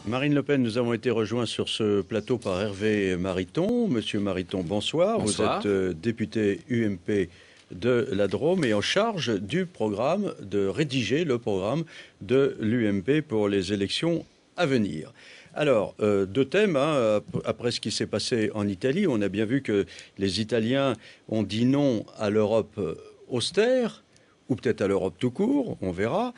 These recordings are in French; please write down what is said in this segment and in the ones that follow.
Marine Le Pen, nous avons été rejoints sur ce plateau par Hervé Mariton. Monsieur Mariton, bonsoir. Bonsoir. Vous êtes député UMP de la Drôme et en charge du programme, de rédiger le programme de l'UMP pour les élections à venir. Alors, deux thèmes, après ce qui s'est passé en Italie. On a bien vu que les Italiens ont dit non à l'Europe austère, ou peut-être à l'Europe tout court, on verra,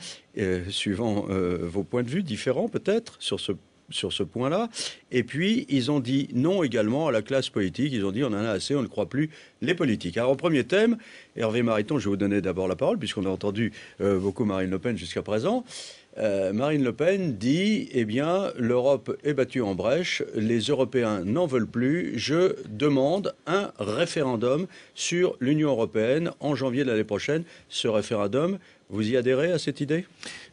suivant vos points de vue différents peut-être sur ce point-là. Et puis, ils ont dit non également à la classe politique. Ils ont dit on en a assez, on ne croit plus les politiques. Alors, au premier thème, Hervé Mariton, je vais vous donner d'abord la parole, puisqu'on a entendu beaucoup Marine Le Pen jusqu'à présent. Marine Le Pen dit, eh bien, l'Europe est battue en brèche, les Européens n'en veulent plus, je demande un référendum sur l'Union européenne en janvier de l'année prochaine. Ce référendum, vous y adhérez à cette idée ?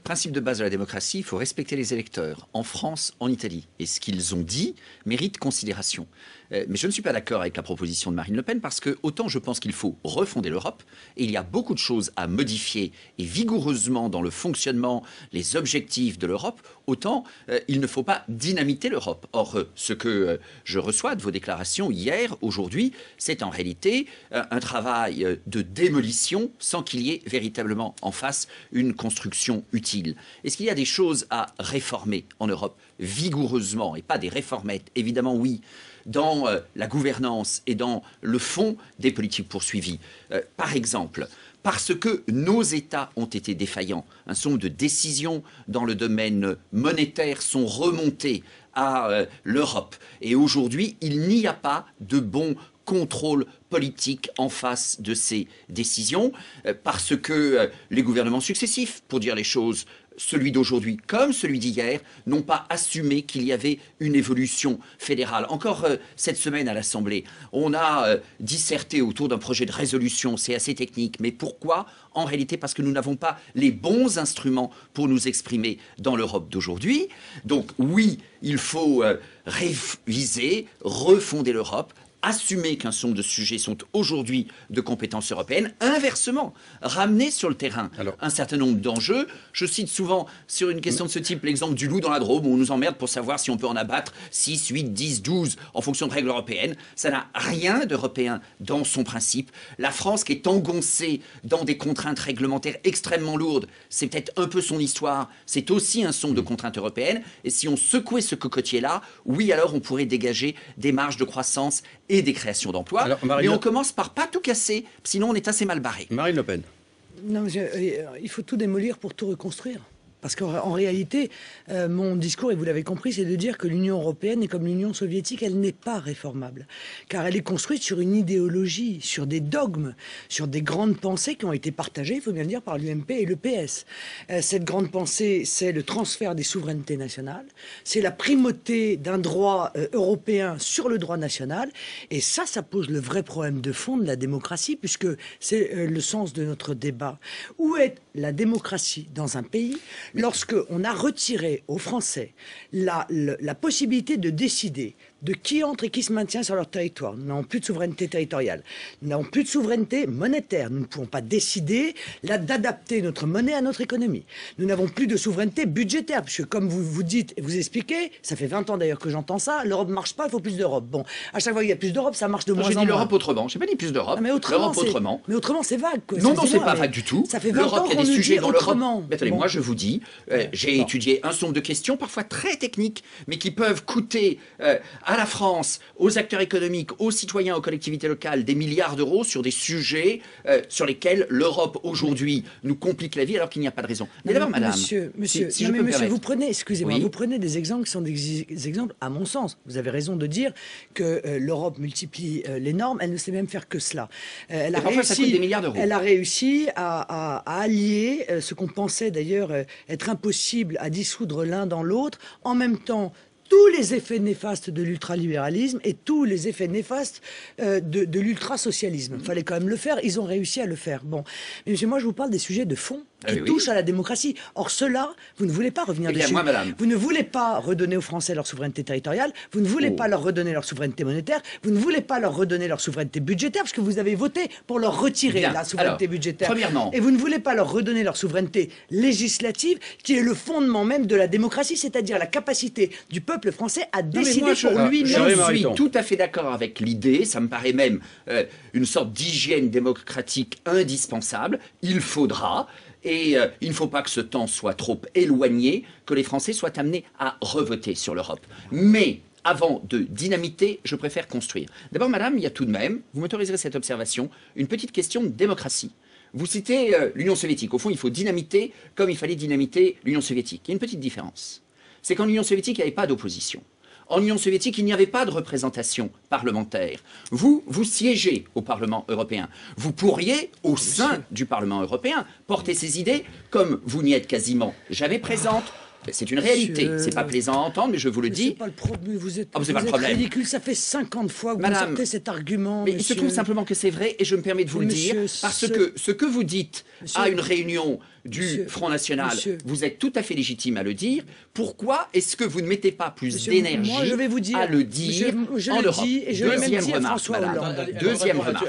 Principe de base de la démocratie, il faut respecter les électeurs, en France, en Italie. Et ce qu'ils ont dit mérite considération. Mais je ne suis pas d'accord avec la proposition de Marine Le Pen parce que autant je pense qu'il faut refonder l'Europe, et il y a beaucoup de choses à modifier et vigoureusement dans le fonctionnement, les objectifs de l'Europe, autant il ne faut pas dynamiter l'Europe. Or, ce que je reçois de vos déclarations hier, aujourd'hui, c'est en réalité un travail de démolition sans qu'il y ait véritablement en face une construction utile. Est-ce qu'il y a des choses à réformer en Europe vigoureusement et pas des réformettes? Évidemment oui, dans la gouvernance et dans le fond des politiques poursuivies. Par exemple, parce que nos États ont été défaillants, un certain nombre de décisions dans le domaine monétaire sont remontées à l'Europe. Et aujourd'hui, il n'y a pas de bon contrôle politique en face de ces décisions, parce que les gouvernements successifs, pour dire les choses, celui d'aujourd'hui comme celui d'hier, n'ont pas assumé qu'il y avait une évolution fédérale. Encore cette semaine à l'Assemblée, on a disserté autour d'un projet de résolution, c'est assez technique, mais pourquoi ? En réalité, parce que nous n'avons pas les bons instruments pour nous exprimer dans l'Europe d'aujourd'hui. Donc oui, il faut réviser, refonder l'Europe, assumer qu'un certain nombre de sujets sont aujourd'hui de compétences européennes, inversement, ramener sur le terrain un certain nombre d'enjeux. Je cite souvent sur une question de ce type l'exemple du loup dans la Drôme, où on nous emmerde pour savoir si on peut en abattre 6, 8, 10, 12 en fonction de règles européennes. Ça n'a rien d'européen dans son principe. La France qui est engoncée dans des contraintes réglementaires extrêmement lourdes, c'est peut-être un peu son histoire, c'est aussi un son de contraintes européennes. Et si on secouait ce cocotier-là, oui, alors on pourrait dégager des marges de croissance et des créations d'emplois, mais on commence par pas tout casser, sinon on est assez mal barré. Marine Le Pen. Non, il faut tout démolir pour tout reconstruire. Parce qu'en réalité, mon discours, et vous l'avez compris, c'est de dire que l'Union européenne est comme l'Union soviétique, elle n'est pas réformable. Car elle est construite sur une idéologie, sur des dogmes, sur des grandes pensées qui ont été partagées, il faut bien le dire, par l'UMP et le PS. Cette grande pensée, c'est le transfert des souverainetés nationales, c'est la primauté d'un droit européen sur le droit national, et ça pose le vrai problème de fond de la démocratie, puisque c'est le sens de notre débat. Où est la démocratie dans un pays lorsque on a retiré aux Français la possibilité de décider de qui entre et qui se maintient sur leur territoire? Nous n'avons plus de souveraineté territoriale, nous n'avons plus de souveraineté monétaire, nous ne pouvons pas décider d'adapter notre monnaie à notre économie. Nous n'avons plus de souveraineté budgétaire, puisque comme vous dites et vous expliquez, ça fait 20 ans d'ailleurs que j'entends ça, l'Europe ne marche pas, il faut plus d'Europe. Bon, à chaque fois qu'il y a plus d'Europe, ça marche de moins en moins. J'ai dit l'Europe autrement, je n'ai pas dit plus d'Europe. Mais autrement, c'est vague. Quoi. Non, c'est pas vague du tout. Ça fait 20 ans L'Europe, il y a des sujets dans l'Europe. Attendez, moi je vous dis, j'ai étudié un certain nombre de questions, parfois très techniques, mais qui peuvent coûter à la France, aux acteurs économiques, aux citoyens, aux collectivités locales, des milliards d'euros sur des sujets sur lesquels l'Europe aujourd'hui nous complique la vie alors qu'il n'y a pas de raison. Mais d'abord, madame, monsieur, vous prenez, excusez-moi, vous prenez des exemples qui sont des exemples, à mon sens. Vous avez raison de dire que l'Europe multiplie les normes, elle ne sait même faire que cela. Elle a parfois, ça coûte des milliards d'euros. Elle a réussi à allier ce qu'on pensait d'ailleurs être impossible à dissoudre l'un dans l'autre, en même temps tous les effets néfastes de l'ultralibéralisme et tous les effets néfastes de l'ultrasocialisme. Il fallait quand même le faire, ils ont réussi à le faire. Bon, mais monsieur, moi je vous parle des sujets de fond. qui touchent à la démocratie. Or, cela, vous ne voulez pas revenir dessus. Moi, madame. Vous ne voulez pas redonner aux Français leur souveraineté territoriale, vous ne voulez pas leur redonner leur souveraineté monétaire, vous ne voulez pas leur redonner leur souveraineté budgétaire, parce que vous avez voté pour leur retirer la souveraineté budgétaire. Premièrement. Et vous ne voulez pas leur redonner leur souveraineté législative, qui est le fondement même de la démocratie, c'est-à-dire la capacité du peuple français à décider pour lui-même. Je suis tout à fait d'accord avec l'idée, ça me paraît même une sorte d'hygiène démocratique indispensable. Il faudra... Et il ne faut pas que ce temps soit trop éloigné, que les Français soient amenés à revoter sur l'Europe. Mais avant de dynamiter, je préfère construire. D'abord, madame, il y a tout de même, vous m'autoriserez cette observation, une petite question de démocratie. Vous citez l'Union soviétique. Au fond, il faut dynamiter comme il fallait dynamiter l'Union soviétique. Il y a une petite différence. C'est qu'en Union soviétique, il n'y avait pas d'opposition. En Union soviétique, il n'y avait pas de représentation parlementaire. Vous siégez au Parlement européen. Vous pourriez, au sein du Parlement européen, porter ces idées, comme vous n'y êtes quasiment jamais présente. C'est une réalité. C'est pas plaisant à entendre, mais je vous le dis. C'est pas le problème. Vous êtes, c'est pas le problème. ridicule. Ça fait 50 fois que vous sortez cet argument. Mais il se trouve simplement que c'est vrai, et je me permets de vous le dire, parce que ce que vous dites à une réunion du Front National, vous êtes tout à fait légitime à le dire. Pourquoi est-ce que vous ne mettez pas plus d'énergie à le dire en Europe? Deuxième remarque, Deuxième remarque.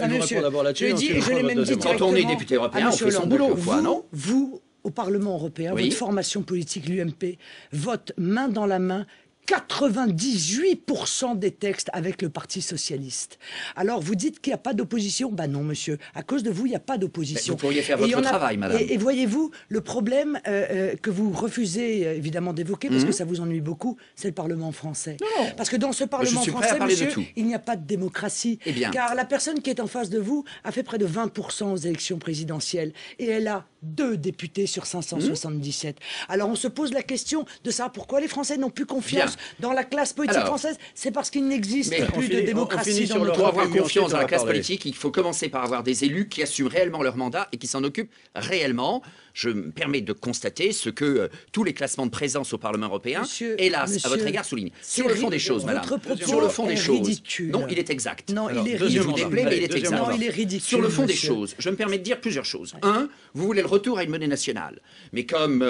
Quand on est député européen, on fait son boulot, quoi, non? Vous, au Parlement européen, votre formation politique, l'UMP, vote main dans la main 98% des textes avec le Parti socialiste. Alors, vous dites qu'il n'y a pas d'opposition? Ben non, monsieur. À cause de vous, il n'y a pas d'opposition. Vous pourriez faire votre travail, madame. Et voyez-vous, le problème que vous refusez évidemment d'évoquer, parce que ça vous ennuie beaucoup, c'est le Parlement français. Non. Parce que dans ce Parlement français, monsieur, il n'y a pas de démocratie. Car la personne qui est en face de vous a fait près de 20% aux élections présidentielles. Et elle a 2 députés sur 577. Alors, on se pose la question de savoir pourquoi les Français n'ont plus confiance dans la classe politique française. C'est parce qu'il n'existe plus de démocratie dans notre pays. Pour avoir confiance dans la classe politique, il faut commencer par avoir des élus qui assument réellement leur mandat et qui s'en occupent réellement. Je me permets de constater ce que tous les classements de présence au Parlement européen, hélas, à votre égard, soulignent. Sur le fond des choses, madame. Sur le fond des choses. Non, il est exact. Non, il est ridicule. Il vous déplaît, mais il est exact. Non, il est ridicule. Sur le fond des choses, je me permets de dire plusieurs choses. Un, vous voulez le retour à une monnaie nationale. Mais comme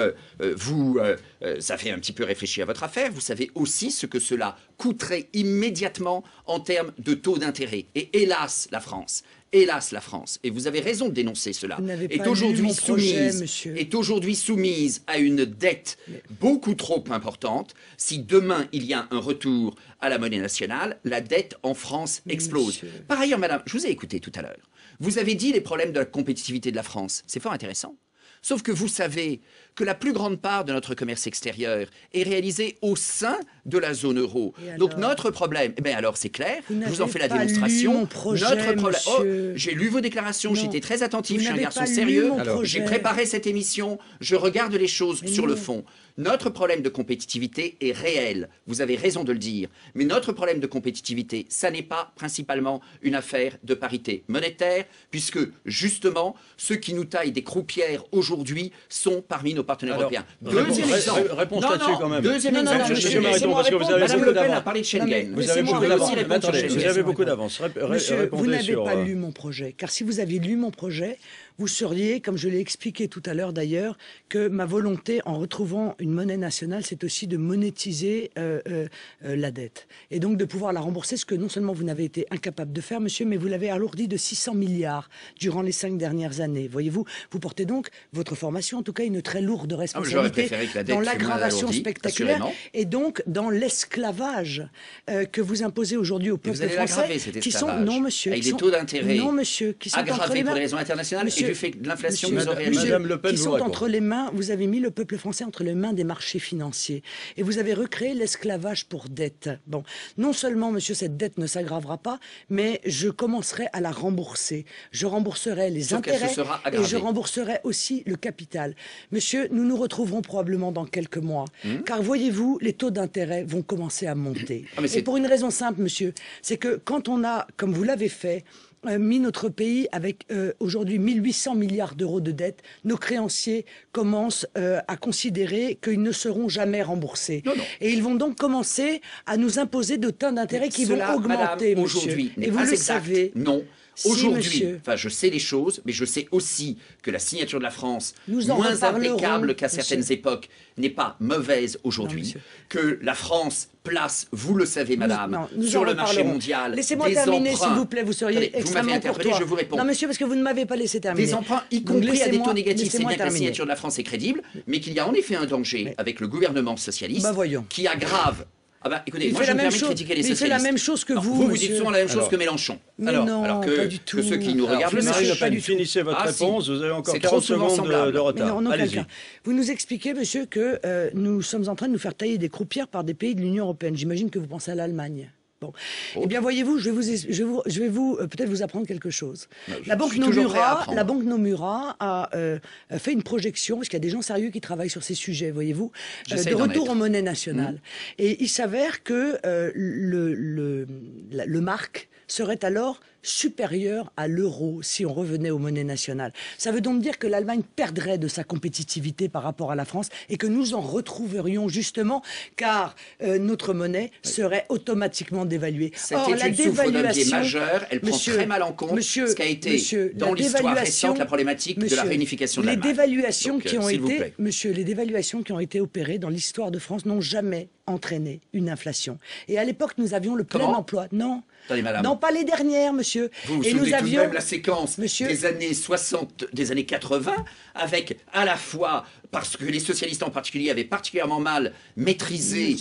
ça fait un petit peu réfléchir à votre affaire, vous savez aussi ce que cela coûterait immédiatement en termes de taux d'intérêt. Et hélas, la France, et vous avez raison de dénoncer cela, est aujourd'hui soumise à une dette beaucoup trop importante. Si demain il y a un retour à la monnaie nationale, la dette en France explose. Par ailleurs, madame, je vous ai écouté tout à l'heure. Vous avez dit les problèmes de la compétitivité de la France. C'est fort intéressant. Sauf que vous savez que la plus grande part de notre commerce extérieur est réalisée au sein de la zone euro. Donc notre problème, eh bien alors c'est clair, je vous en fais la démonstration. Notre problème, j'ai lu vos déclarations, j'étais très attentif, je suis un garçon sérieux, j'ai préparé cette émission, je regarde les choses sur le fond. Notre problème de compétitivité est réel, vous avez raison de le dire, mais notre problème de compétitivité, ça n'est pas principalement une affaire de parité monétaire, puisque justement, ceux qui nous taillent des croupières aujourd'hui sont parmi nos partenaires européens. Deuxième exemple. Réponse là-dessus quand même. Deuxième exemple. Monsieur Mariton, parce que vous avez Madame beaucoup Le Pen a d'avance. parlé de Schengen. Vous avez beaucoup d'avance. Monsieur, vous n'avez pas lu mon projet. Car si vous aviez lu mon projet, vous sauriez, comme je l'ai expliqué tout à l'heure d'ailleurs, que ma volonté en retrouvant une monnaie nationale, c'est aussi de monétiser la dette. Et donc de pouvoir la rembourser, ce que non seulement vous n'avez été incapable de faire, monsieur, mais vous l'avez alourdi de 600 milliards durant les 5 dernières années. Voyez-vous, vous portez donc, votre formation en tout cas, une très lourde responsabilité dans l'aggravation spectaculaire et donc dans l'esclavage que vous imposez aujourd'hui au peuple français. Qui sont, non monsieur, avec des taux d'intérêt qui sont aggravés pour des raisons internationales et du fait de l'inflation que vous aurez Madame Le Pen, qui sont entre les mains, vous avez mis le peuple français entre les mains des marchés financiers et vous avez recréé l'esclavage pour dette. Bon, non seulement, monsieur, cette dette ne s'aggravera pas, mais je commencerai à la rembourser. Je rembourserai les intérêts et je rembourserai aussi le capital. Monsieur, nous nous retrouverons probablement dans quelques mois, car voyez-vous, les taux d'intérêt vont commencer à monter. Et pour une raison simple, monsieur, c'est que quand on a, comme vous l'avez fait, mis notre pays avec aujourd'hui 1800 milliards d'euros de dette, nos créanciers commencent à considérer qu'ils ne seront jamais remboursés. Et ils vont donc commencer à nous imposer de taux d'intérêt qui vont augmenter, monsieur. Aujourd'hui, et vous le savez. Non. Aujourd'hui, enfin, je sais les choses, mais je sais aussi que la signature de la France, Nous en moins reparlerons, impeccable qu'à certaines monsieur. époques, n'est pas mauvaise aujourd'hui. monsieur. Que la France place, vous le savez, madame, nous sur en le marché reparlerons. mondial, Laissez-moi des terminer, emprunts. s'il vous plaît. Vous seriez Attendez, vous m'avez extrêmement interpellé, courtois. je vous réponds. Non, monsieur, parce que vous ne m'avez pas laissé terminer. Des emprunts, y Donc, compris à des taux laissez-moi- négatifs, c'est laissez-moi bien que la terminer. signature de la France est crédible, mais qu'il y a en effet un danger avec le gouvernement socialiste Bah, voyons. qui aggrave. Ah bah écoutez, Il moi fait je la me même permets de chose. critiquer les Il fait socialistes. la même chose que Alors, vous, vous dites monsieur. souvent la même chose Alors. que Mélenchon. Mais Alors, non, alors pas du tout. que ceux qui nous Alors, regardent le Marine Le sachent. pas Pen, du tout. finissez votre Ah, si. réponse. Vous avez encore C'est 40 trop souvent secondes semblable. de Mais retard. en aucun Allez-y. cas. Vous nous expliquez, monsieur, que nous sommes en train de nous faire tailler des croupières par des pays de l'Union européenne. J'imagine que vous pensez à l'Allemagne. Bon. Eh bien, voyez-vous, je vais vous peut-être vous apprendre quelque chose. Je suis toujours prêt à apprendre. La banque Nomura a fait une projection, parce qu'il y a des gens sérieux qui travaillent sur ces sujets, voyez-vous, J'essaie de d'en retour être. aux monnaies nationales. Et il s'avère que le mark serait alors supérieur à l'euro si on revenait aux monnaies nationales. Ça veut donc dire que l'Allemagne perdrait de sa compétitivité par rapport à la France et que nous en retrouverions justement car notre monnaie serait automatiquement dévaluée. Cette Or, la étude souffre d'un biais dévaluation, majeur, elle prend monsieur, très mal en compte monsieur, ce qu'a été monsieur, dans la l'histoire dévaluation- récente la problématique de la monsieur, réunification de les l'Allemagne. dévaluations Donc, qui ont s'il vous été, plaît. monsieur, les dévaluations qui ont été opérées dans l'histoire de France n'ont jamais entraîné une inflation. Et à l'époque, nous avions le plein Comment emploi. Non. Attendez, madame. Non, pas les dernières, monsieur. Vous vous Et souvenez nous tout de avions même la séquence Monsieur- des années 60, des années 80, avec à la fois, parce que les socialistes en particulier avaient particulièrement mal maîtrisé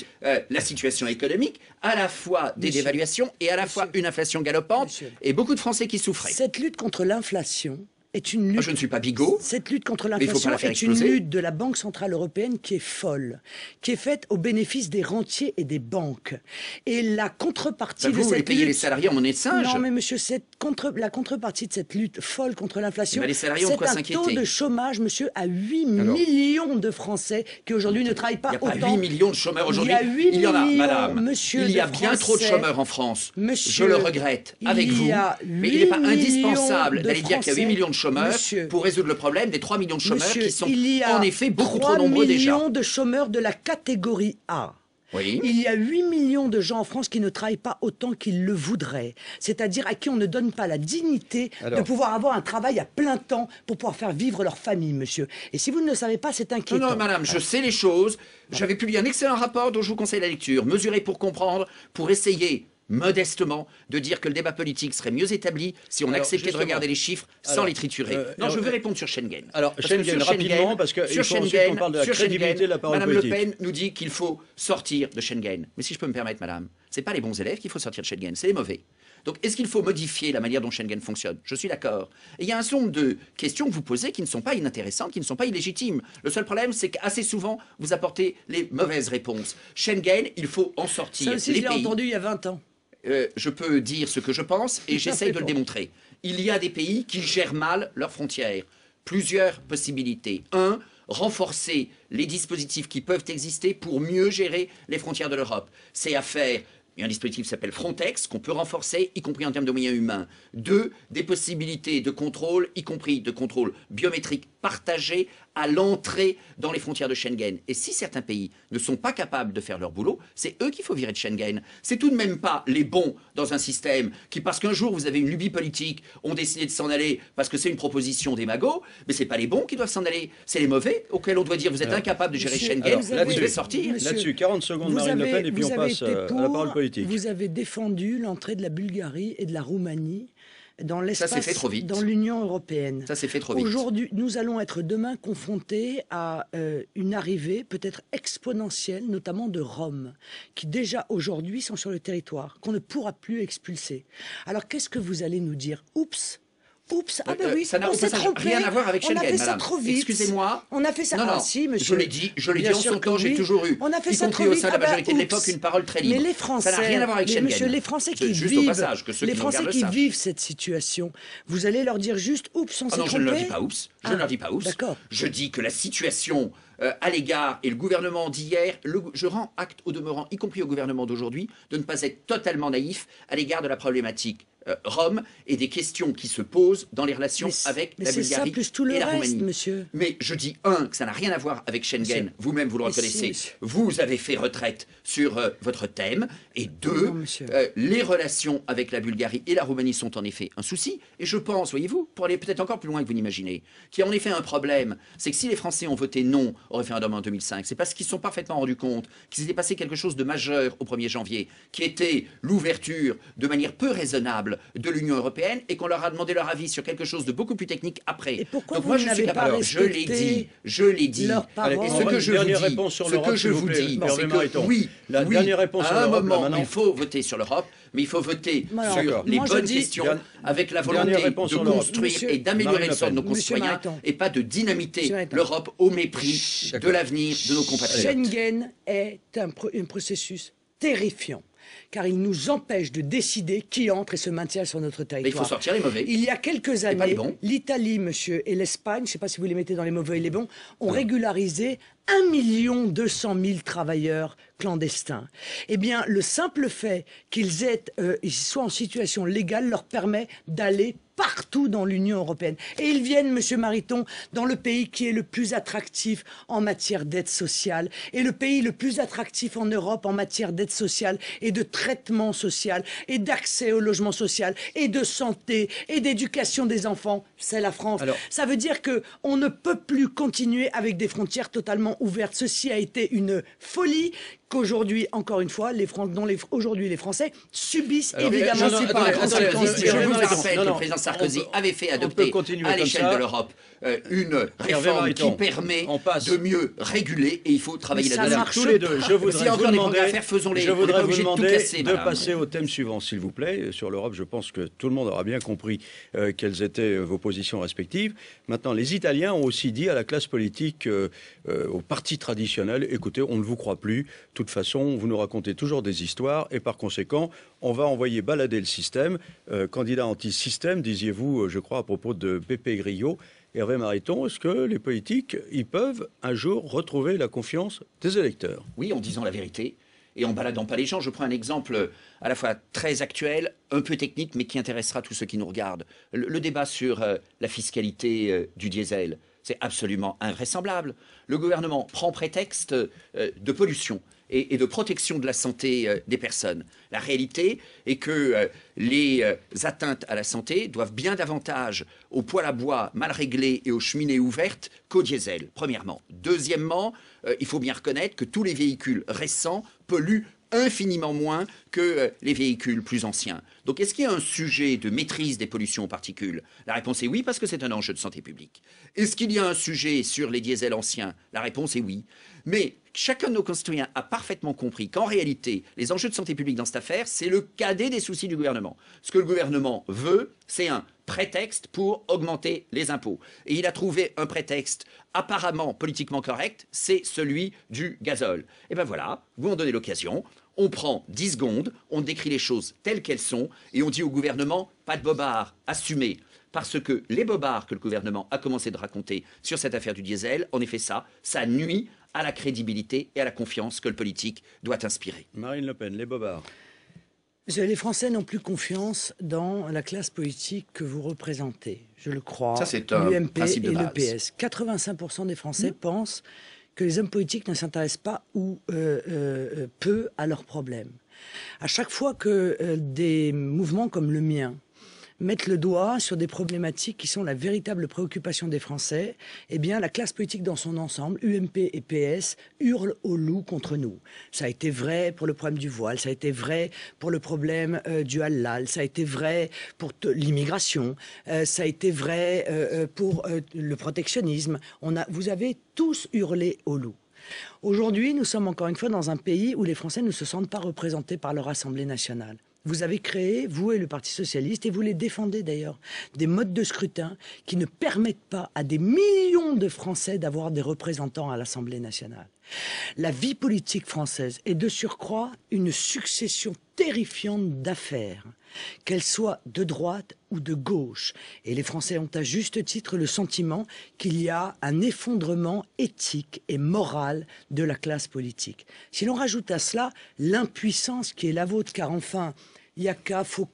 la situation économique, à la fois des Monsieur- dévaluations et à la fois Monsieur- une inflation galopante Monsieur- et beaucoup de Français qui souffraient. Cette lutte contre l'inflation est une lutte. Moi, je ne suis pas bigot. Cette lutte contre il faut pas l'inflation la faire est une exploser. lutte de la Banque centrale européenne qui est folle, qui est faite au bénéfice des rentiers et des banques. Et la contrepartie Bah, de vous voulez cette payer les lutte. salariés en monnaie de singe. Non, mais monsieur, la contrepartie de cette lutte folle contre l'inflation, Eh ben, les salariés ont de c'est quoi un taux s'inquiéter. de chômage, monsieur, à 8 Alors. millions de Français qui aujourd'hui ne travaillent Il pas n'y a pas autant. 8 millions de chômeurs aujourd'hui. Il y a 8 Il y en a, millions, madame. monsieur, Il y a de bien trop de Français. chômeurs en France. Monsieur, je le regrette avec il vous. y a Mais il n'est pas 8 indispensable millions de d'aller dire qu'il y a 8 Français. millions de chômeurs Monsieur. pour résoudre le problème des 3 millions de chômeurs Monsieur, qui sont il y a en effet beaucoup 3 trop nombreux déjà. millions de chômeurs de la catégorie A. Oui. Il y a 8 millions de gens en France qui ne travaillent pas autant qu'ils le voudraient. C'est-à-dire à qui on ne donne pas la dignité Alors. de pouvoir avoir un travail à plein temps pour pouvoir faire vivre leur famille, monsieur. Et si vous ne le savez pas, c'est Non, inquiétant. non, madame, je sais les choses. J'avais publié un excellent rapport dont je vous conseille la lecture. Mesurer pour comprendre, pour essayer modestement de dire que le débat politique serait mieux établi si on Alors, acceptait de justement. regarder les chiffres sans Alors, les triturer. Non, alors, je veux répondre sur Schengen. Alors, Parce que Schengen, sur rapidement, parce qu'il sur faut ensuite Schengen, qu'on parle de la sur crédibilité Schengen, de la parole Madame politique. Le Pen nous dit qu'il faut sortir de Schengen. Mais si je peux me permettre, madame, c'est pas les bons élèves qu'il faut sortir de Schengen, c'est les mauvais. Donc, est-ce qu'il faut modifier la manière dont Schengen fonctionne? Je suis d'accord. Et il y a un certain nombre de questions que vous posez qui ne sont pas inintéressantes, qui ne sont pas illégitimes. Le seul problème, c'est qu'assez souvent, vous apportez les mauvaises réponses. Schengen, il faut en sortir. Ça aussi, je Les l'ai pays- entendu il y a 20 ans. je peux dire ce que je pense et j'essaye de le bon. démontrer. Il y a des pays qui gèrent mal leurs frontières. Plusieurs possibilités. Un, renforcer les dispositifs qui peuvent exister pour mieux gérer les frontières de l'Europe. C'est à faire. Il y a un dispositif qui s'appelle Frontex, qu'on peut renforcer, y compris en termes de moyens humains. Deux, des possibilités de contrôle, y compris de contrôle biométrique partagé à l'entrée dans les frontières de Schengen. Et si certains pays ne sont pas capables de faire leur boulot, c'est eux qu'il faut virer de Schengen. C'est tout de même pas les bons dans un système qui, parce qu'un jour vous avez une lubie politique, ont décidé de s'en aller parce que c'est une proposition des magots, mais c'est pas les bons qui doivent s'en aller, c'est les mauvais auxquels on doit dire vous êtes incapable de gérer Monsieur, Schengen, vous avez- vous devez sortir. Monsieur, Là-dessus, 40 secondes, Marine Le Pen, et puis on passe à la parole politique. Vous avez défendu l'entrée de la Bulgarie et de la Roumanie dans l'espace, s'est fait trop vite. dans l'Union européenne. Ça s'est fait trop vite. Aujourd'hui, nous allons être demain confrontés à une arrivée peut-être exponentielle, notamment de Roms, qui déjà aujourd'hui sont sur le territoire, qu'on ne pourra plus expulser. Alors qu'est-ce que vous allez nous dire? Oups! Oups, ah ben oui, ça n'a on au s'est passage trompé. rien à voir avec On Schengen, a fait ça madame. trop vite. Excusez-moi. On a fait ça. Non, non, Ah si, monsieur. je l'ai dit Bien en sûr son que temps, j'ai oui. toujours eu, On a fait y ça compris trop au vite. sein de la Ah bah, majorité de l'époque, oups. une parole très libre. Mais les Français, ça n'a rien à voir avec mais Schengen. monsieur, les Français qui Juste vivent, au passage, que ceux les qui nous Français regardent qui le sachent. vivent cette situation, vous allez leur dire juste, oups, on Ah s'est non, trompé. je ne leur dis pas oups. Je ne leur dis pas oups. D'accord. Je dis que la situation à l'égard et le gouvernement d'hier, je rends acte au demeurant, y compris au gouvernement d'aujourd'hui, de ne pas être totalement naïf à l'égard de la problématique Rome et des questions qui se posent dans les relations avec la Bulgarie plus tout le et la reste, Roumanie. monsieur. Mais je dis, que ça n'a rien à voir avec Schengen. Vous-même, vous le reconnaissez. Vous avez fait retraite sur votre thème. Et deux, les relations avec la Bulgarie et la Roumanie sont en effet un souci. Et je pense, voyez-vous, pour aller peut-être encore plus loin que vous n'imaginez, qu'il y a en effet un problème. C'est que si les Français ont voté non au référendum en 2005, c'est parce qu'ils se sont parfaitement rendus compte qu'il s'était passé quelque chose de majeur au 1er janvier, qui était l'ouverture de manière peu raisonnable de l'Union européenne et qu'on leur a demandé leur avis sur quelque chose de beaucoup plus technique après. Et pourquoi donc vous moi je n'avez suis pas capable, je l'ai dit. Allez, Et ce que je vous dis, c'est que oui, la dernière réponse à sur un l'Europe, moment, il faut voter sur l'Europe, mais il faut voter sur les bonnes questions, avec la volonté de construire et d'améliorer le sort de nos concitoyens, et pas de dynamiter l'Europe au mépris de l'avenir de nos compatriotes. Schengen est un processus terrifiant, car il nous empêche de décider qui entre et se maintient sur notre territoire. Mais il faut sortir les mauvais. Il y a quelques années, l'Italie, monsieur, et l'Espagne, je ne sais pas si vous les mettez dans les mauvais et les bons, ont régularisé 1 200 000 travailleurs clandestins. Eh bien, le simple fait qu'ils soient en situation légale leur permet d'aller partout dans l'Union européenne. Et ils viennent, monsieur Mariton, dans le pays qui est le plus attractif en matière d'aide sociale, et le pays le plus attractif en Europe en matière d'aide sociale et de traitement social, et d'accès au logement social, et de santé, et d'éducation des enfants, c'est la France. Alors, ça veut dire qu'on ne peut plus continuer avec des frontières totalement ouvertes. Ceci a été une folie qu'aujourd'hui, encore une fois, aujourd'hui les Français subissent. Alors, évidemment, c'est pas je vous rappelle que le président Sarkozy avait fait adopter à l'échelle de l'Europe une réforme qui permet de mieux réguler, et il faut travailler là-dessus. Tous les deux, je voudrais vous demander de passer au thème suivant, s'il vous plaît. Sur l'Europe, je pense que tout le monde aura bien compris quelles étaient vos positions respectives. Maintenant, les Italiens ont aussi dit à la classe politique, aux partis traditionnels, écoutez, on ne vous croit plus. De toute façon, vous nous racontez toujours des histoires et par conséquent, on va envoyer balader le système. Candidat anti-système, disiez-vous, je crois, à propos de Pépé Grillo. Hervé Mariton, est-ce que les politiques, ils peuvent un jour retrouver la confiance des électeurs? Oui, en disant la vérité et en baladant pas les gens. Je prends un exemple à la fois très actuel, un peu technique, mais qui intéressera tous ceux qui nous regardent. Le débat sur la fiscalité du diesel, c'est absolument invraisemblable. Le gouvernement prend prétexte de pollution et de protection de la santé des personnes. La réalité est que les atteintes à la santé doivent bien davantage aux poêles à bois mal réglés et aux cheminées ouvertes qu'au diesel, premièrement. Deuxièmement, il faut bien reconnaître que tous les véhicules récents polluent infiniment moins que les véhicules plus anciens. Donc est-ce qu'il y a un sujet de maîtrise des pollutions aux particules? La réponse est oui, parce que c'est un enjeu de santé publique. Est-ce qu'il y a un sujet sur les diesels anciens? La réponse est oui. Mais chacun de nos concitoyens a parfaitement compris qu'en réalité, les enjeux de santé publique dans cette affaire, c'est le cadet des soucis du gouvernement. Ce que le gouvernement veut, c'est un prétexte pour augmenter les impôts. Et il a trouvé un prétexte apparemment politiquement correct, c'est celui du gazole. Et ben voilà, vous en donnez l'occasion. On prend 10 secondes, on décrit les choses telles qu'elles sont, et on dit au gouvernement, pas de bobards, assumez. Parce que les bobards que le gouvernement a commencé de raconter sur cette affaire du diesel, en effet ça nuit à la crédibilité et à la confiance que le politique doit inspirer. Marine Le Pen, les bobards. Les Français n'ont plus confiance dans la classe politique que vous représentez, je le crois. Ça, c'est un principe de base. Le PS. 85% des Français pensent que les hommes politiques ne s'intéressent pas ou peu à leurs problèmes. À chaque fois que des mouvements comme le mien mettent le doigt sur des problématiques qui sont la véritable préoccupation des Français, eh bien, la classe politique dans son ensemble, UMP et PS, hurle au loup contre nous. Ça a été vrai pour le problème du voile, ça a été vrai pour le problème du halal, ça a été vrai pour l'immigration, ça a été vrai pour le protectionnisme. Vous avez tous hurlé au loup. Aujourd'hui, nous sommes encore une fois dans un pays où les Français ne se sentent pas représentés par leur Assemblée nationale. Vous avez créé, vous et le Parti socialiste, et vous les défendez d'ailleurs, des modes de scrutin qui ne permettent pas à des millions de Français d'avoir des représentants à l'Assemblée nationale. La vie politique française est de surcroît une succession terrifiante d'affaires, qu'elles soient de droite ou de gauche. Et les Français ont à juste titre le sentiment qu'il y a un effondrement éthique et moral de la classe politique. Si l'on rajoute à cela l'impuissance qui est la vôtre, car enfin, il n'y a qu'à, faut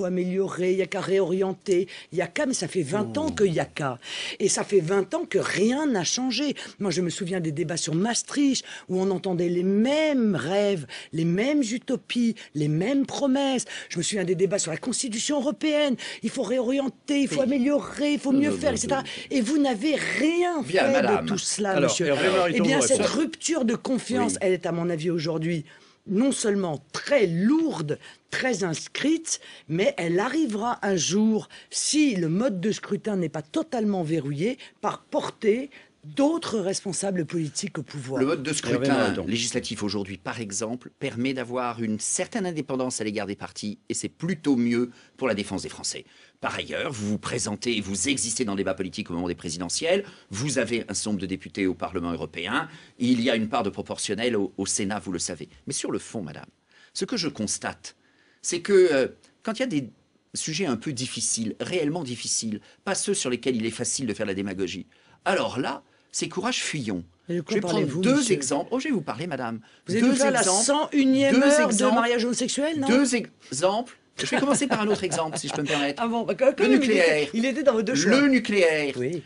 améliorer, il n'y a qu'à réorienter, il n'y a qu'à, mais ça fait 20 ans qu'il n'y a qu'à. Et ça fait 20 ans que rien n'a changé. Moi, je me souviens des débats sur Maastricht, où on entendait les mêmes rêves, les mêmes utopies, les mêmes promesses. Je me souviens des débats sur la Constitution européenne. Il faut réorienter, il faut améliorer, il faut mieux faire, etc. Et vous n'avez rien fait de tout cela, alors, monsieur. Hervé Mariton, Eh bien, vous cette répond. rupture de confiance, elle est, à mon avis, aujourd'hui, non seulement très lourde, très inscrite, mais elle arrivera un jour, si le mode de scrutin n'est pas totalement verrouillé, par porter d'autres responsables politiques au pouvoir. Le mode de Hervé scrutin Mariton. législatif aujourd'hui, par exemple, permet d'avoir une certaine indépendance à l'égard des partis, et c'est plutôt mieux pour la défense des Français. Par ailleurs, vous vous présentez, vous existez dans le débat politique au moment des présidentielles, vous avez un certain nombre de députés au Parlement européen, il y a une part de proportionnel au Sénat, vous le savez. Mais sur le fond, madame, ce que je constate, c'est que quand il y a des sujets un peu difficiles, réellement difficiles, pas ceux sur lesquels il est facile de faire la démagogie, alors là, c'est courage fuyons. Mais de Je quoi vais prendre parlez-vous, deux monsieur exemples. Oh, je vais vous parler, madame. Vous allez nous faire la 101e heure de mariage homosexuel, non? Deux exemples. Je vais commencer par un autre exemple, si je peux me permettre. Ah bon, bah, quand Le même, nucléaire. il était dans vos deux choix. Le nucléaire. Oui.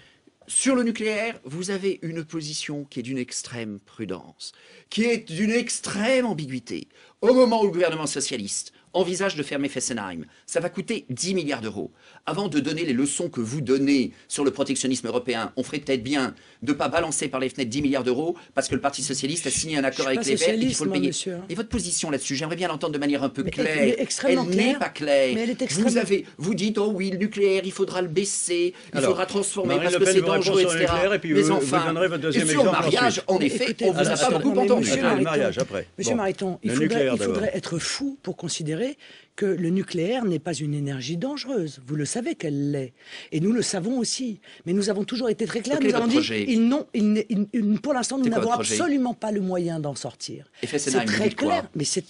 Sur le nucléaire, vous avez une position qui est d'une extrême prudence, qui est d'une extrême ambiguïté. Au moment où le gouvernement socialiste envisage de fermer Fessenheim, ça va coûter 10 milliards d'euros. Avant de donner les leçons que vous donnez sur le protectionnisme européen, on ferait peut-être bien de ne pas balancer par les fenêtres 10 milliards d'euros parce que le Parti socialiste a signé un accord Je suis avec pas les Verts et qu'il faut le socialiste, payer. moi, monsieur. Et votre position là-dessus, j'aimerais bien l'entendre de manière un peu Mais claire. elle est extrêmement Elle n'est claire. pas claire. Mais elle est extrêmement- Vous dites, oh oui, le nucléaire, il faudra le baisser, il Alors, faudra transformer Marine parce Le que Pen c'est vous répond dangereux, sur le etc. nucléaire, et puis Mais vous enfin, donnerez votre deuxième et sur le exemple mariage, ensuite. en effet, Écoutez, on vous a alors, pas attendez, beaucoup non, mais entendu. monsieur Attends, le Mariton, mariage après. Monsieur Bon. Mariton, il Le faudrait, nucléaire, il faudrait d'abord. être fou pour considérer que le nucléaire n'est pas une énergie dangereuse. Vous le savez qu'elle l'est. Et nous le savons aussi. Mais nous avons toujours été très clairs. Quel est Nous avons votre dit, projet pour l'instant, nous C'est quoi n'avons votre projet absolument pas le moyen d'en sortir. Et C'est Fessenheim, vous très dites quoi? clair.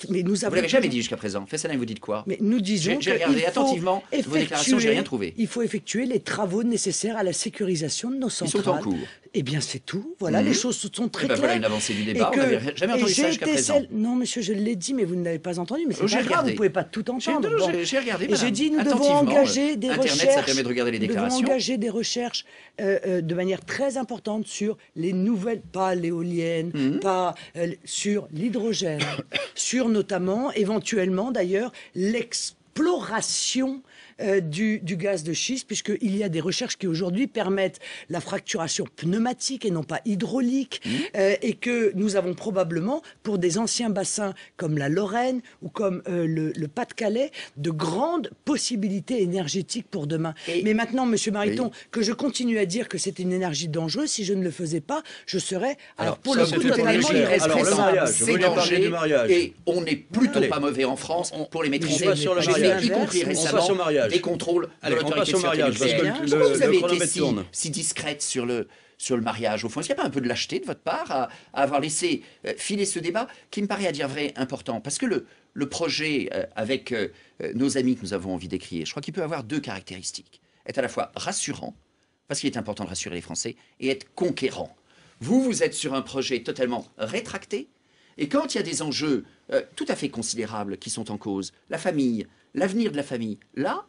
Mais nous Vous avons l'avez jamais toujours- dit jusqu'à présent. Fessenheim, vous dites quoi? Mais nous disons J'ai regardé qu'il faut attentivement vos déclarations, j'ai rien trouvé. Il faut effectuer les travaux nécessaires à la sécurisation de nos centrales. sont en cours. Eh bien, c'est tout. Voilà, les choses sont très Eh ben, claires. voilà une avancée du débat. Et On n'avait jamais entendu et ça j'ai jusqu'à été présent. Non, monsieur, je l'ai dit, mais vous ne l'avez pas entendu. Mais c'est Oh, j'ai pas grave, regardé. vous pouvez pas tout entendre. J'ai- Bon. j'ai regardé, Et j'ai madame, dit, nous devons attentivement. engager des Internet, recherches. ça permet de regarder les Nous devons déclarations. engager des recherches de manière très importante sur les nouvelles, pas l'éolienne, pas sur l'hydrogène, sur notamment, éventuellement d'ailleurs, l'exploration du gaz de schiste, puisqu'il y a des recherches qui aujourd'hui permettent la fracturation pneumatique et non pas hydraulique, et que nous avons probablement, pour des anciens bassins comme la Lorraine ou comme le Pas-de-Calais, de grandes possibilités énergétiques pour demain. Mais maintenant, Monsieur Mariton, que je continue à dire que c'est une énergie dangereuse, si je ne le faisais pas, je serais, alors pour le ça, coup, c'était pour le totalement nucléaire. Alors, le irresponsable. mariage, je C'est voulais parler danger, du mariage. et on n'est plutôt Allez. pas mauvais en France pour les maîtriser. On va sur le J'ai mariage. fait, y compris On passe récemment, au mariage. des contrôles Allez, de on l'autorité passe au de sûreté mariage, parce que nucléaire. le- Pourquoi vous le avez été chronomètre tourne. si discrète sur le mariage, au fond? Est-ce qu'il n'y a pas un peu de lâcheté de votre part à avoir laissé filer ce débat qui me paraît, à dire vrai, important? Parce que le projet avec nos amis que nous avons envie d'écrire, je crois qu'il peut avoir deux caractéristiques. Être à la fois rassurant, parce qu'il est important de rassurer les Français, et être conquérant. Vous êtes sur un projet totalement rétracté, et quand il y a des enjeux tout à fait considérables qui sont en cause, la famille, l'avenir de la famille, là,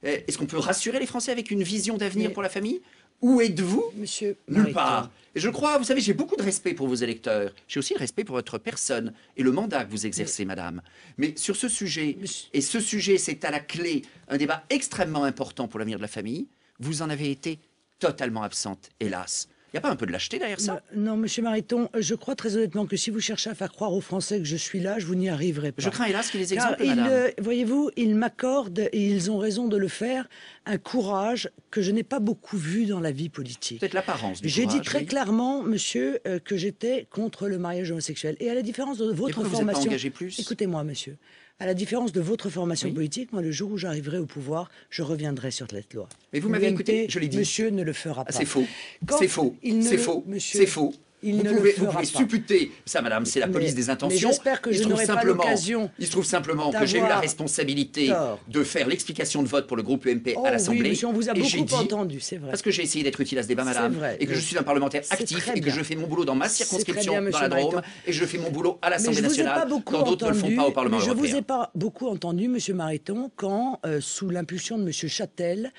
est-ce qu'on peut rassurer les Français avec une vision d'avenir Mais- pour la famille? Où êtes-vous? Monsieur Nulle Mariton. part. Et je crois, vous savez, j'ai beaucoup de respect pour vos électeurs. J'ai aussi le respect pour votre personne et le mandat que vous exercez, madame. Mais sur ce sujet, et ce sujet, c'est à la clé un débat extrêmement important pour l'avenir de la famille, vous en avez été totalement absente, hélas. Il n'y a pas un peu de lâcheté derrière ça? Non, Monsieur Mariton, je crois très honnêtement que si vous cherchez à faire croire aux Français que je suis là, vous n'y arriverez pas. Je crains hélas qu'il y ait des Car exemples, madame. voyez-vous, ils m'accordent, et ils ont raison de le faire, un courage que je n'ai pas beaucoup vu dans la vie politique. Peut-être l'apparence du J'ai dit courage, très oui. clairement, monsieur, que j'étais contre le mariage homosexuel. Et à la différence de votre pourquoi vous êtes pas formation... engagé plus? Écoutez-moi, monsieur. À la différence de votre formation Oui. politique, moi, le jour où j'arriverai au pouvoir, je reviendrai sur cette loi. Mais vous m'avez L'UMP, écouté, je l'ai dit. Monsieur ne le fera pas. Ah, c'est faux. Quand C'est faux. il ne C'est le- faux. monsieur- C'est faux. Il vous ne pouvez, le fera pas. supputer ça, madame, c'est la police des intentions. Mais j'espère que je n'aurai pas l'occasion. Il se trouve simplement que j'ai eu la responsabilité de faire l'explication de vote pour le groupe UMP à l'Assemblée. Oui, monsieur, on vous a beaucoup entendu, c'est vrai. Parce que j'ai essayé d'être utile à ce débat, madame, et que je suis un parlementaire actif, et que je fais mon boulot dans ma circonscription, dans la Drôme, et je fais mon boulot à l'Assemblée nationale, quand d'autres ne le font pas au Parlement européen. Je ne vous ai pas beaucoup entendu, monsieur Mariton, quand, sous l'impulsion de monsieur Châtel,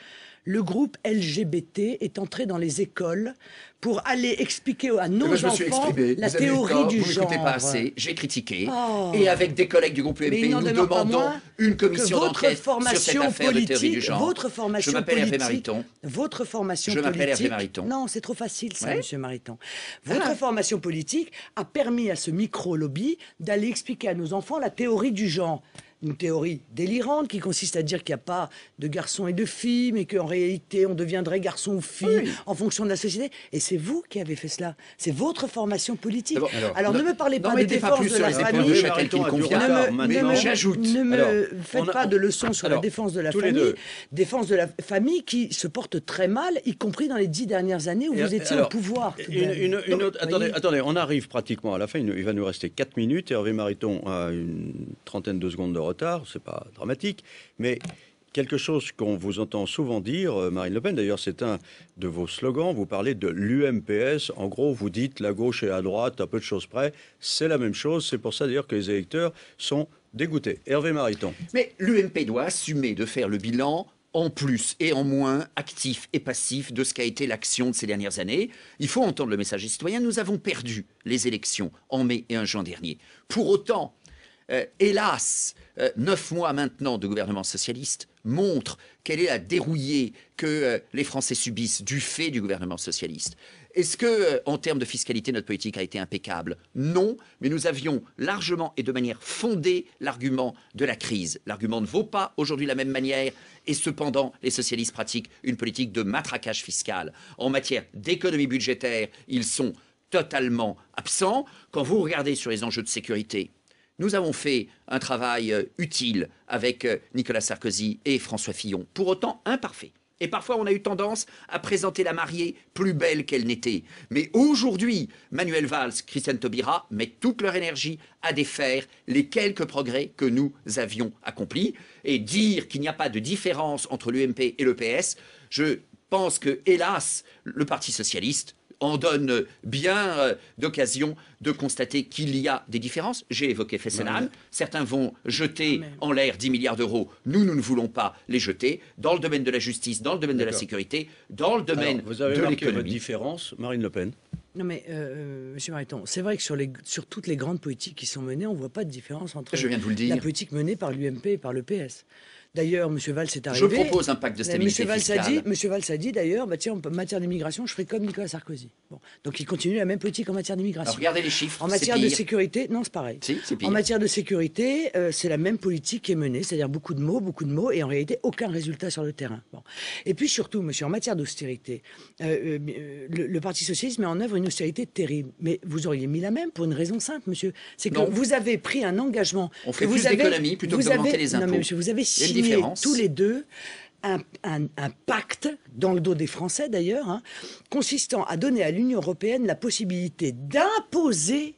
le groupe LGBT est entré dans les écoles pour aller expliquer à nos enfants la théorie du genre. Vous n'écoutez pas assez, j'ai critiqué. Et avec des collègues du groupe UMP, nous demandons une commission d'enquête sur cette affaire de théorie du genre. Votre formation je m'appelle Hervé Mariton. Votre formation politique... Je m'appelle Hervé Mariton. Non, c'est trop facile ça, monsieur Mariton. Votre formation politique a permis à ce micro-lobby d'aller expliquer à nos enfants la théorie du genre. Une théorie délirante qui consiste à dire qu'il n'y a pas de garçons et de filles, mais qu'en réalité, on deviendrait garçon ou fille en fonction de la société. Et c'est vous qui avez fait cela. C'est votre formation politique. Alors ne me parlez pas de défense de la famille. Ne me faites pas de leçons sur la défense de la famille. Défense de la famille qui se porte très mal, y compris dans les 10 dernières années où vous étiez au pouvoir. Attendez, on arrive pratiquement à la fin. Il va nous rester 4 minutes. Hervé Mariton a une trentaine de secondes de retard, c'est pas dramatique, mais quelque chose qu'on vous entend souvent dire, Marine Le Pen, d'ailleurs c'est un de vos slogans, vous parlez de l'UMPS, en gros vous dites la gauche et la droite à peu de choses près, c'est la même chose, c'est pour ça d'ailleurs que les électeurs sont dégoûtés. Hervé Mariton. Mais l'UMP doit assumer de faire le bilan en plus et en moins actif et passif de ce qu'a été l'action de ces dernières années. Il faut entendre le message des citoyens, nous avons perdu les élections en mai et en juin dernier. Pour autant, hélas, 9 mois maintenant de gouvernement socialiste montrent quelle est la dérouillée que les Français subissent du fait du gouvernement socialiste. Est-ce que, en termes de fiscalité, notre politique a été impeccable? Non, mais nous avions largement et de manière fondée l'argument de la crise. L'argument ne vaut pas aujourd'hui de la même manière, et cependant, les socialistes pratiquent une politique de matraquage fiscal. En matière d'économie budgétaire, ils sont totalement absents. Quand vous regardez sur les enjeux de sécurité, nous avons fait un travail utile avec Nicolas Sarkozy et François Fillon, pour autant imparfait. Et parfois, on a eu tendance à présenter la mariée plus belle qu'elle n'était. Mais aujourd'hui, Manuel Valls, Christiane Taubira mettent toute leur énergie à défaire les quelques progrès que nous avions accomplis. Et dire qu'il n'y a pas de différence entre l'UMP et le PS, je pense que, hélas, le Parti socialiste en donne bien d'occasion de constater qu'il y a des différences. J'ai évoqué Fessenheim. Certains vont jeter en l'air 10 milliards d'euros. Nous ne voulons pas les jeter. Dans le domaine de la justice, dans le domaine de la sécurité, dans le domaine de l'économie. Votre différence, Marine Le Pen? Non mais, monsieur Mariton, c'est vrai que sur toutes les grandes politiques qui sont menées, on ne voit pas de différence entre la politique menée par l'UMP et par le PS. D'ailleurs, M. Valls est arrivé. Je propose un pacte de stabilité fiscale. M. Valls a dit d'ailleurs, bah, tiens, en matière d'immigration, je ferai comme Nicolas Sarkozy. Bon. Donc il continue la même politique en matière d'immigration. Regardez les chiffres. En matière de sécurité, non, c'est pareil. Si, c'est pire. En matière de sécurité, c'est la même politique qui est menée, c'est-à-dire beaucoup de mots, et en réalité, aucun résultat sur le terrain. Bon. Et puis surtout, monsieur, en matière d'austérité, le Parti socialiste met en œuvre une austérité terrible. Mais vous auriez mis la même pour une raison simple, monsieur. C'est que vous avez pris un engagement. On fait plus d'économies plutôt que d'augmenter les impôts. Non, mais monsieur, vous avez signé tous les deux un pacte, dans le dos des Français d'ailleurs, hein, consistant à donner à l'Union européenne la possibilité d'imposer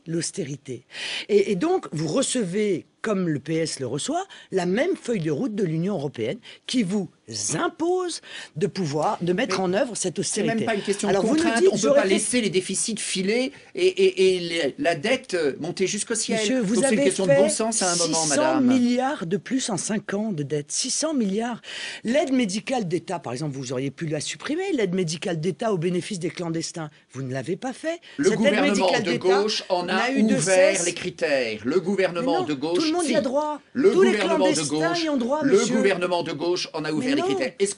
l'austérité. Et donc, vous recevez, comme le PS le reçoit, la même feuille de route de l'Union européenne qui vous impose de mettre en œuvre cette austérité. C'est même pas une question de contrainte. On ne peut pas laisser les déficits filer et la dette monter jusqu'au ciel. Monsieur, vous c'est avez une question de bon sens à un moment, madame. 600 milliards de plus en 5 ans de dette. 600 milliards. L'aide médicale d'État, par exemple, vous auriez pu la supprimer, l'aide médicale d'État au bénéfice des clandestins. Vous ne l'avez pas fait. Le gouvernement de gauche en a ouvert les critères. Le gouvernement de gauche... Tout le monde y a droit. Tous les clandestins y ont droit, monsieur. Le gouvernement de gauche en a ouvert les critères. Est-ce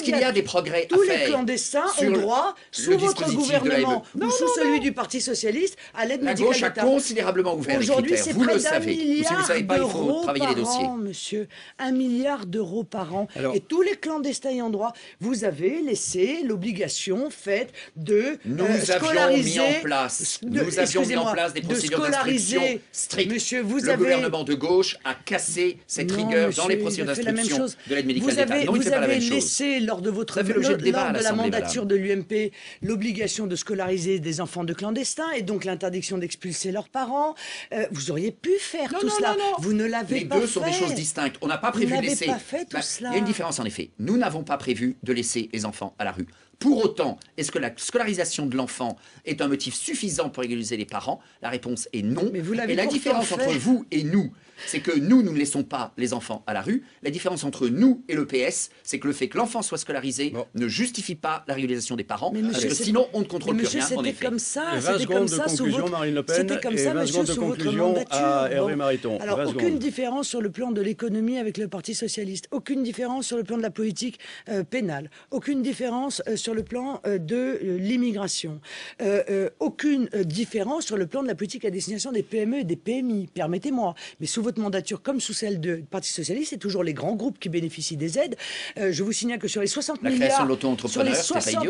qu'il y a des progrès à faire? Tous les clandestins ont droit, sous votre gouvernement ou sous celui du Parti socialiste, à l'aide médicale d'État. La gauche a considérablement ouvert les critères. Aujourd'hui, c'est vous près le d'un savez. milliard Si vous ne savez pas, il faut travailler les dossiers. Monsieur, 1 milliard d'euros par an. Et tous les clandestins y ont droit. Vous avez laissé l'obligation faite de scolariser. Nous avions mis en place des procédures d'inscription strictes. Monsieur, vous le avez gouvernement de gauche a cassé cette rigueur dans les procédures d'instruction de l'aide médicale d'État. Non, il ne fait pas la même chose. Vous avez laissé, lors de votre lors de la mandature de l'UMP, l'obligation de scolariser des enfants de clandestins et donc l'interdiction d'expulser leurs parents. Vous auriez pu faire tout cela. Vous ne l'avez pas fait. Les deux sont des choses distinctes. On n'a pas prévu de laisser... pas fait tout cela. Il y a une différence en effet. Nous n'avons pas prévu de laisser les enfants à la rue. Pour autant, est-ce que la scolarisation de l'enfant est un motif suffisant pour régulariser les parents? La réponse est non. Et la différence entre vous et nous, c'est que nous ne laissons pas les enfants à la rue. La différence entre nous et le PS, c'est que le fait que l'enfant soit scolarisé ne justifie pas la régularisation des parents, parce que sinon on ne contrôle plus rien, en effet. C'était comme ça, 20 secondes de conclusion, Marine Le Pen, et 20 secondes de conclusion à Hervé Mariton. Alors, aucune différence sur le plan de l'économie avec le Parti Socialiste, aucune différence sur le plan de la politique pénale, aucune différence sur le plan de l'immigration, aucune différence sur le plan de la politique à destination des PME et des PMI, permettez-moi. Mais sous votre mandature, comme sous celle du Parti Socialiste, c'est toujours les grands groupes qui bénéficient des aides. Je vous signale que sur les 60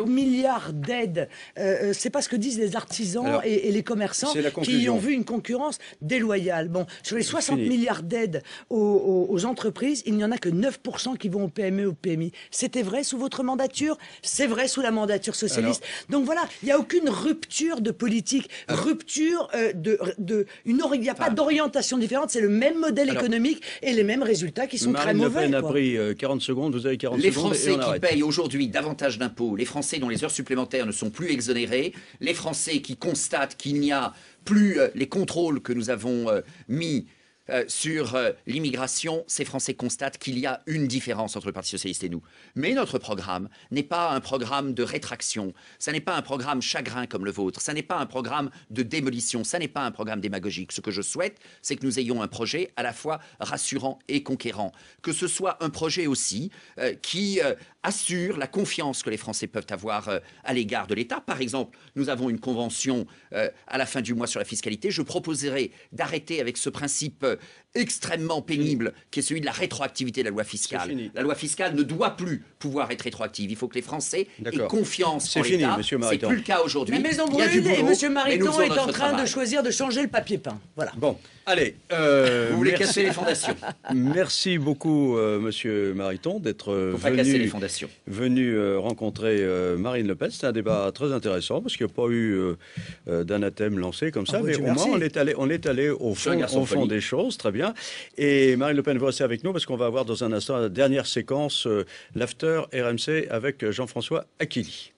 milliards d'aides, c'est pas ce que disent les artisans et les commerçants qui ont vu une concurrence déloyale. Bon, sur les 60 milliards d'aides aux entreprises, il n'y en a que 9% qui vont aux PME et aux PMI. C'était vrai sous votre mandature, c'est vrai sous la mandature socialiste. Donc voilà, il n'y a aucune rupture de politique, rupture il n'y a pas d'orientation différente, c'est le même modèle économique et les mêmes résultats qui sont très mauvais. Marine Le Pen a pris 40 secondes, vous avez 40 les secondes. Les Français qui payent aujourd'hui davantage d'impôts, les Français dont les heures supplémentaires ne sont plus exonérées, les Français qui constatent qu'il n'y a plus les contrôles que nous avons mis sur l'immigration, ces Français constatent qu'il y a une différence entre le Parti Socialiste et nous. Mais notre programme n'est pas un programme de rétraction, ça n'est pas un programme chagrin comme le vôtre, ça n'est pas un programme de démolition, ça n'est pas un programme démagogique. Ce que je souhaite, c'est que nous ayons un projet à la fois rassurant et conquérant. Que ce soit un projet aussi qui assure la confiance que les Français peuvent avoir à l'égard de l'État. Par exemple, nous avons une convention à la fin du mois sur la fiscalité. Je proposerai d'arrêter avec ce principe extrêmement pénible qui est celui de la rétroactivité de la loi fiscale. La loi fiscale ne doit plus pouvoir être rétroactive. Il faut que les Français aient confiance en l'État. C'est plus le cas aujourd'hui. La maison brûle et M. Mariton est en train de choisir de changer le papier peint. Voilà. Bon, allez. Vous voulez casser les fondations. Merci beaucoup, M. Mariton, d'être venu rencontrer Marine Le Pen. C'était un débat très intéressant parce qu'il n'y a pas eu d'anathème lancé comme ça, mais au moins on est allé au fond des choses, très bien. Et Marine Le Pen va rester avec nous parce qu'on va avoir dans un instant la dernière séquence, l'after RMC avec Jean-François Aquili.